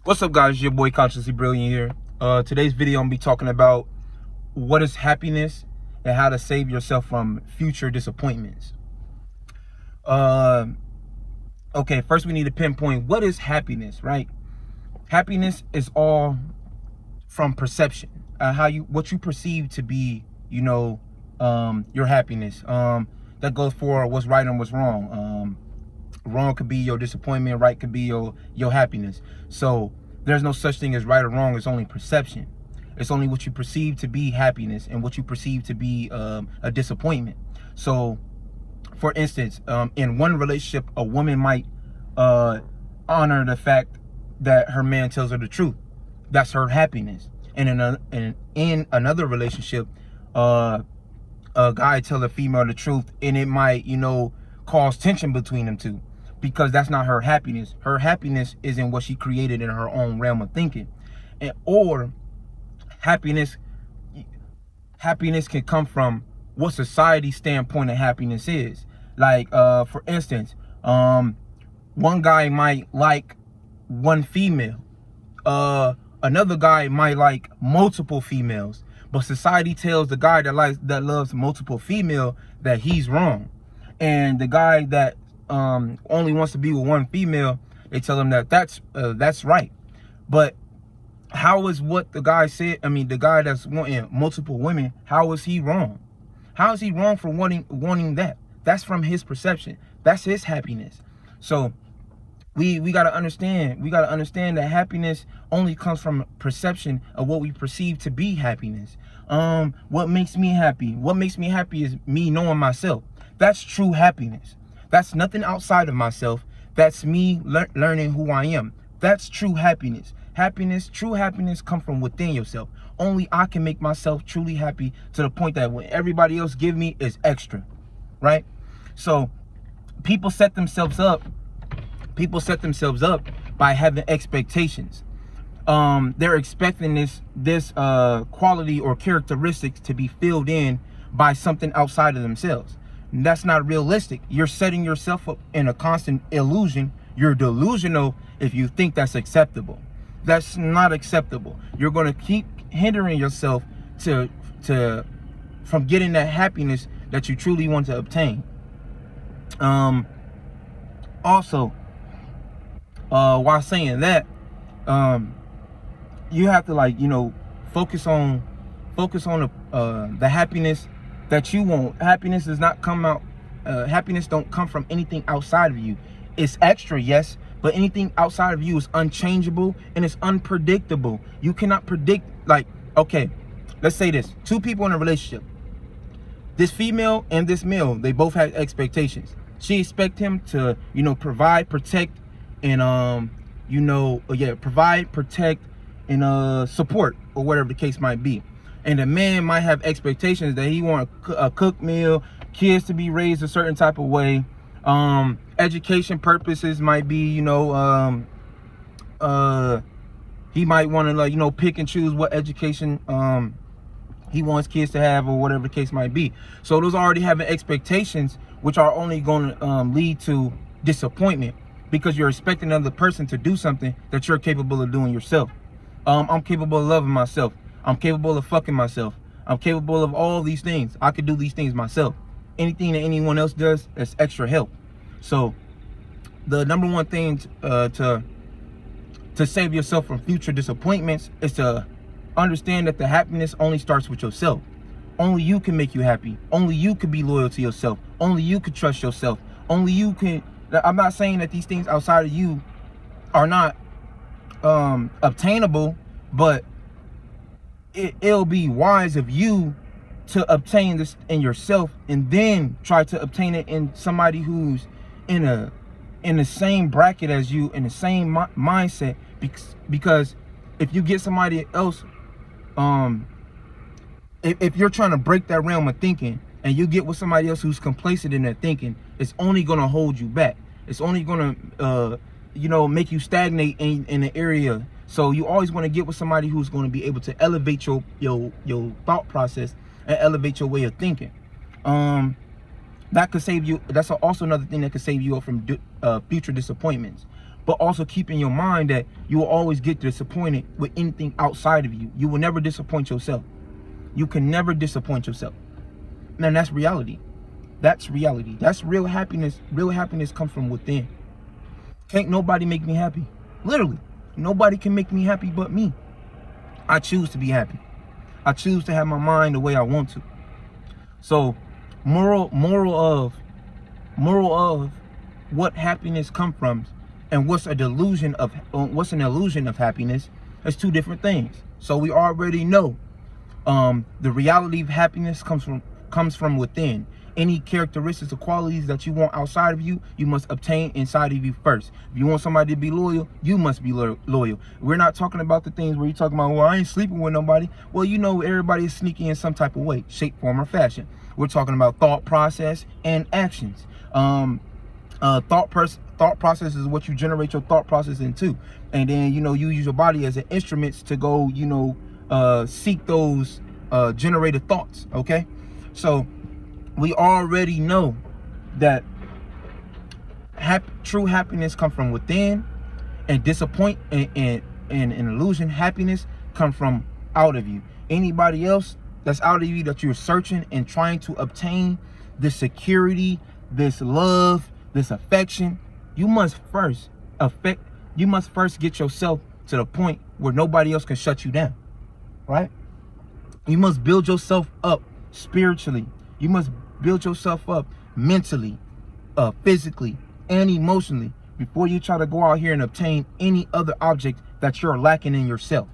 What's up, guys? Your boy Consciously Brilliant here. Today's video I'm gonna be talking about what is happiness and how to save yourself from future disappointments. Okay, first we need to pinpoint what is happiness, right? Happiness is all from perception, what you perceive to be, your happiness. That goes for what's right and what's wrong. Wrong could be your disappointment, right could be your happiness. So there's no such thing as right or wrong. It's only perception. It's only what you perceive to be happiness and what you perceive to be a disappointment. So for instance, in one relationship, a woman might honor the fact that her man tells her the truth. That's her happiness. And in another relationship, a guy tell a female the truth, and it might, cause tension between them two, because that's not her happiness. Her happiness is in what she created in her own realm of thinking. Or happiness can come from what society's standpoint of happiness is. Like, for instance, one guy might like one female. Another guy might like multiple females. But society tells the guy that loves multiple female that he's wrong. And the guy that only wants to be with one female, they tell him that's right. But how is what the guy said? I mean, the guy that's wanting multiple women, how is he wrong? How is he wrong for wanting that? That's from his perception. That's his happiness. So we gotta understand. We gotta understand that happiness only comes from perception of what we perceive to be happiness. What makes me happy? What makes me happy is me knowing myself. That's true happiness. That's nothing outside of myself. That's me learning who I am. That's true happiness. True happiness comes from within yourself. Only I can make myself truly happy, to the point that when everybody else give me is extra, right? So people set themselves up by having expectations. They're expecting this quality or characteristics to be filled in by something outside of themselves. And that's not realistic. You're setting yourself up in a constant illusion. You're delusional if you think that's acceptable. That's not acceptable. You're going to keep hindering yourself from getting that happiness that you truly want to obtain. Also, while saying that, you have to focus on the happiness that you want. Happiness does not come out. Happiness don't come from anything outside of you. It's extra, yes, but anything outside of you is unchangeable and it's unpredictable. You cannot predict. Like, okay, let's say this: two people in a relationship. This female and this male, they both had expectations. She expect him to, provide, protect, and provide, protect, and support, or whatever the case might be. And the man might have expectations that he want a cooked meal, kids to be raised a certain type of way. Education purposes might be, he might want to pick and choose what education he wants kids to have, or whatever the case might be. So those already having expectations, which are only going to lead to disappointment, because you're expecting another person to do something that you're capable of doing yourself. I'm capable of loving myself. I'm capable of fucking myself. I'm capable of all these things. I could do these things myself. Anything that anyone else does is extra help. So the number one thing to save yourself from future disappointments is to understand that the happiness only starts with yourself. Only you can make you happy. Only you can be loyal to yourself. Only you can trust yourself. Only you can. I'm not saying that these things outside of you are not obtainable, but it'll be wise of you to obtain this in yourself, and then try to obtain it in somebody who's in the same bracket as you, in the same mindset. Because if you get somebody else, if you're trying to break that realm of thinking, and you get with somebody else who's complacent in their thinking, it's only going to hold you back. It's only going to make you stagnate in the area. So you always want to get with somebody who's going to be able to elevate your thought process and elevate your way of thinking. That could save you. That's also another thing that could save you from future disappointments. but also keep in your mind that you will always get disappointed with anything outside of you. You will never disappoint yourself. You can never disappoint yourself. Man, that's reality. That's reality. That's real happiness. Real happiness comes from within. Can't nobody make me happy. Literally, nobody can make me happy but me. I choose to be happy. I choose to have my mind the way I want to. So, moral of what happiness comes from and what's an illusion of happiness is two different things. So we already know the reality of happiness comes from within. Any characteristics or qualities that you want outside of you, you must obtain inside of you first. If you want somebody to be loyal, you must be loyal. We're not talking about the things where you're talking about, well, I ain't sleeping with nobody. Well, you know, everybody is sneaky in some type of way, shape, form, or fashion. We're talking about thought process and actions. Thought process is what you generate your thought process into. And then, you know, you use your body as an instrument to go, you know, seek those generated thoughts, okay? So we already know that true happiness comes from within, and and illusion happiness come from out of you. Anybody else that's out of you that you're searching and trying to obtain this security, this love, this affection, you must first get yourself to the point where nobody else can shut you down, right? You must build yourself up spiritually. You must build yourself up mentally, physically, and emotionally before you try to go out here and obtain any other object that you're lacking in yourself,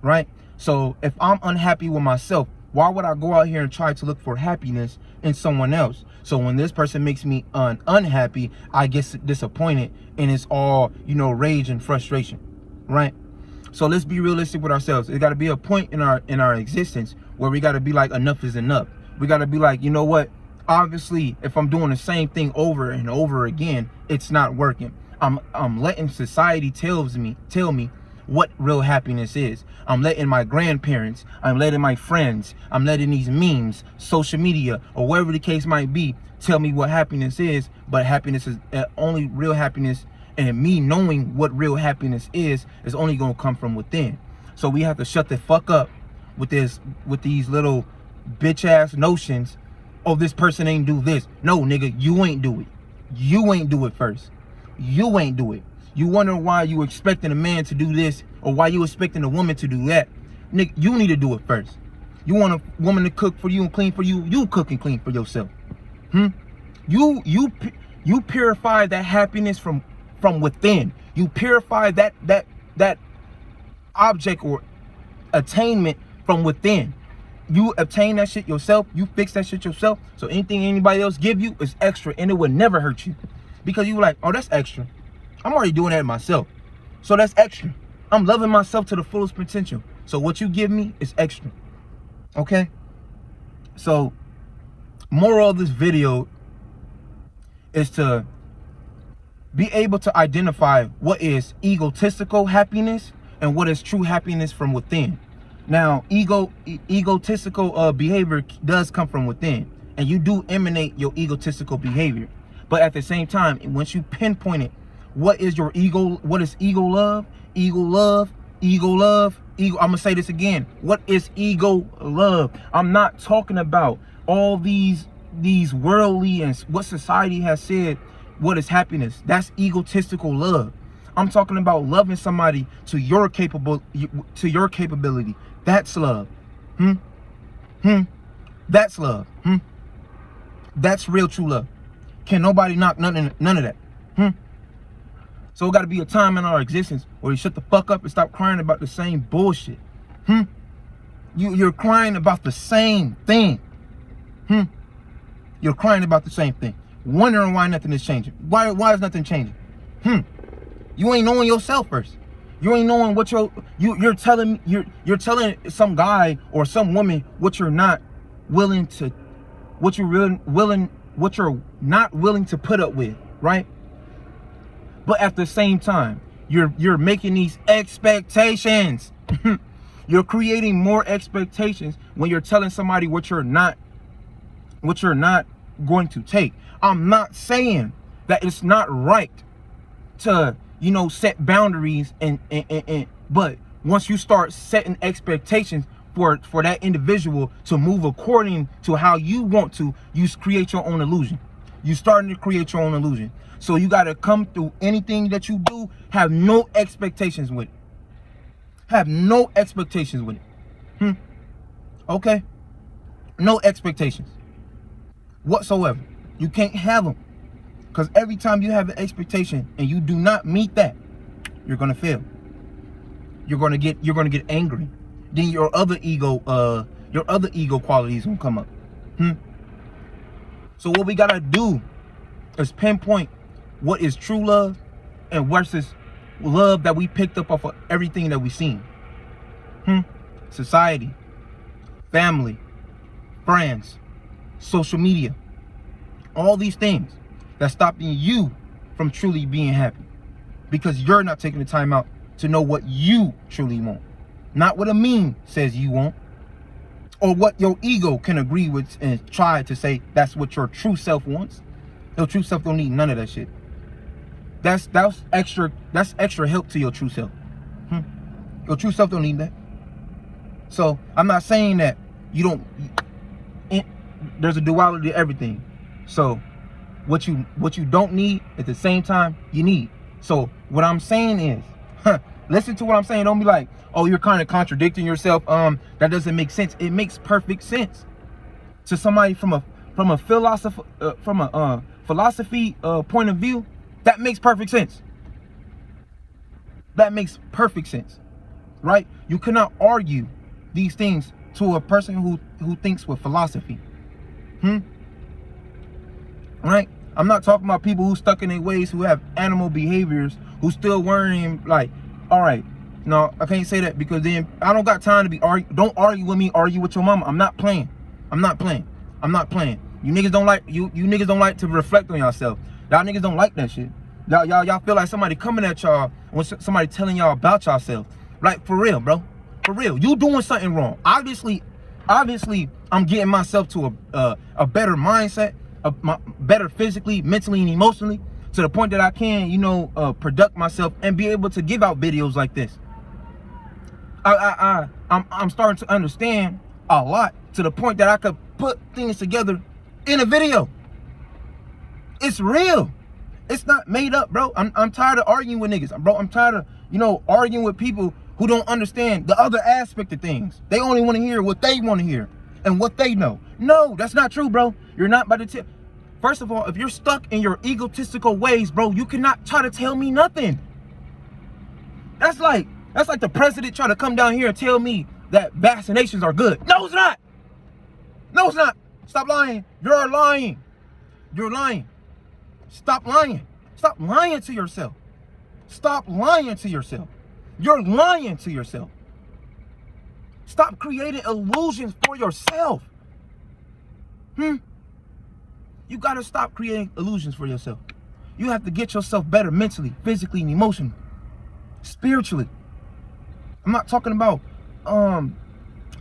right? So if I'm unhappy with myself, why would I go out here and try to look for happiness in someone else? So when this person makes me unhappy, I get disappointed, and it's all, you know, rage and frustration, right? So let's be realistic with ourselves. There's got to be a point in our existence where we got to be like, enough is enough. We got to be like, you know what? Obviously, if I'm doing the same thing over and over again, it's not working. I'm letting society tell me what real happiness is. I'm letting my grandparents, I'm letting my friends, I'm letting these memes, social media, or whatever the case might be, tell me what happiness is. But happiness is only real happiness, and me knowing what real happiness is only gonna come from within. So we have to shut the fuck up with these little bitch ass notions. Oh, this person ain't do this. No, nigga, you ain't do it. You ain't do it first. You ain't do it. You wonder why you expecting a man to do this, or why you expecting a woman to do that. Nigga, you need to do it first. You want a woman to cook for you and clean for you, you cook and clean for yourself. You purify that happiness from within. You purify that object or attainment from within. You obtain that shit yourself. You fix that shit yourself. So anything anybody else give you is extra, and it will never hurt you, because you like, oh, that's extra. I'm already doing that myself, so that's extra. I'm loving myself to the fullest potential. So what you give me is extra. Okay? So moral of this video is to be able to identify what is egotistical happiness and what is true happiness from within. Now, egotistical behavior does come from within, and you do emanate your egotistical behavior. But at the same time, once you pinpoint it, what is your ego? What is ego love? Ego love. Ego love. Ego. I'm gonna say this again. What is ego love? I'm not talking about all these worldly and what society has said. What is happiness? That's egotistical love. I'm talking about loving somebody to your capability. That's love. That's love. That's real true love. Can nobody knock none of that. So it got to be a time in our existence where you shut the fuck up and stop crying about the same bullshit. You're crying about the same thing. You're crying about the same thing, wondering why nothing is changing. Why is nothing changing? You ain't knowing yourself first. You ain't knowing what you're telling some guy or some woman what you're not willing to, what you're not willing to put up with, right? But at the same time, you're making these expectations. You're creating more expectations when you're telling somebody what you're not going to take. I'm not saying that it's not right to you know, set boundaries but once you start setting expectations for that individual to move according to how you want to, you create your own illusion. You starting to create your own illusion. So you got to come through anything that you do, have no expectations with it. Have no expectations with it. Okay? No expectations whatsoever. You can't have them. Because every time you have an expectation and you do not meet that, you're gonna fail. You're gonna get angry. Then your other ego qualities gonna come up. So what we gotta do is pinpoint what is true love and versus love that we picked up off of everything that we've seen. Society, family, friends, social media, all these things that's stopping you from truly being happy because you're not taking the time out to know what you truly want. Not what a meme says you want or what your ego can agree with and try to say that's what your true self wants. Your true self don't need none of that shit. That's extra help to your true self. Your true self don't need that. So I'm not saying that you don't. There's a duality to everything. So what you don't need at the same time you need. So what I'm saying is, listen to what I'm saying. Don't be like, oh, you're kind of contradicting yourself. That doesn't make sense. It makes perfect sense to somebody from a philosophy point of view. That makes perfect sense. That makes perfect sense, right? You cannot argue these things to a person who thinks with philosophy. Right? I'm not talking about people who stuck in their ways, who have animal behaviors, who still worrying like, all right, no, I can't say that because then I don't got time to be don't argue with me, argue with your mama. I'm not playing. You niggas don't like you niggas don't like to reflect on yourself. Y'all niggas don't like that shit. Y'all feel like somebody coming at y'all when somebody telling y'all about yourself. Like, for real, bro. For real. You doing something wrong. Obviously, I'm getting myself to a better mindset, better physically, mentally, and emotionally, to the point that I can, product myself and be able to give out videos like this. I'm starting to understand a lot to the point that I could put things together in a video. It's real. It's not made up, bro. I'm tired of arguing with niggas, bro. I'm tired of, arguing with people who don't understand the other aspect of things. They only want to hear what they want to hear and what they know. No, that's not true, bro. You're not about to tell. First of all, if you're stuck in your egotistical ways, bro, you cannot try to tell me nothing. That's like the president trying to come down here and tell me that vaccinations are good. No, it's not. No, it's not. Stop lying. You're lying. You're lying. Stop lying. Stop lying to yourself. Stop lying to yourself. You're lying to yourself. Stop creating illusions for yourself. You gotta stop creating illusions for yourself. You have to get yourself better mentally, physically, and emotionally, spiritually. I'm not talking about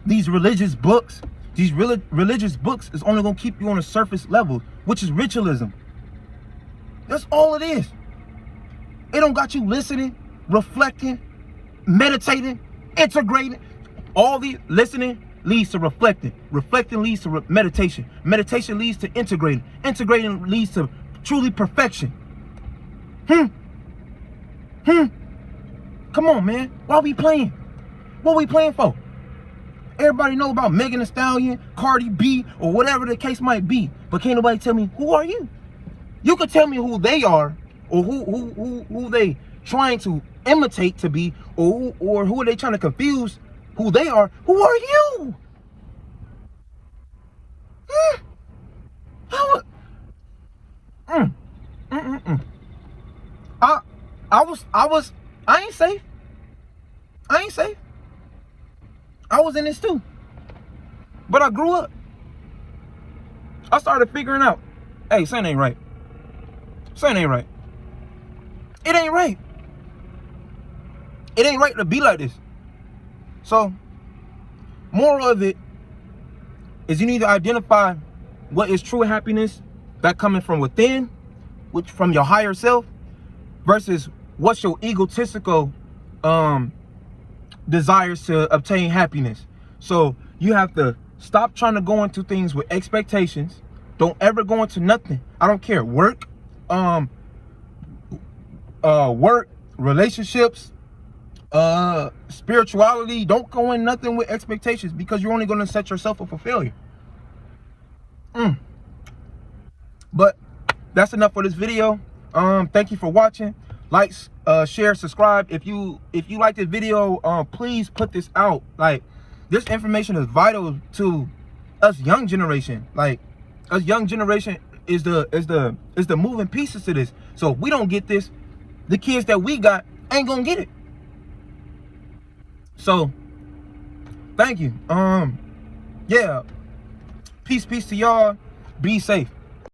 these religious books. These religious books is only gonna keep you on a surface level, which is ritualism. That's all it is. It don't got you listening, reflecting, meditating, integrating. All the listening leads to reflecting. Reflecting leads to meditation. Meditation leads to integrating. Integrating leads to truly perfection. Come on, man. Why are we playing? What are we playing for? Everybody know about Megan Thee Stallion, Cardi B, or whatever the case might be. But can't nobody tell me, who are you? You could tell me who they are, or who they trying to imitate to be, or who are they trying to confuse who they are. Who are you? I ain't safe. I was in this too. But I grew up. I started figuring out, hey, something ain't right. Something ain't right. It ain't right. It ain't right to be like this. So, moral of it is you need to identify what is true happiness, that coming from within, which from your higher self, versus what's your egotistical desires to obtain happiness. So you have to stop trying to go into things with expectations. Don't ever go into nothing. I don't care. Work, relationships, spirituality. Don't go in nothing with expectations, because you're only going to set yourself up for failure. But that's enough for this video. Thank you for watching. Like, share, subscribe. If you like this video, please put this out. Like, this information is vital to us young generation. Like, us young generation is the moving pieces to this. So if we don't get this, the kids that we got ain't gonna get it. So thank you. Yeah, peace to y'all. Be safe.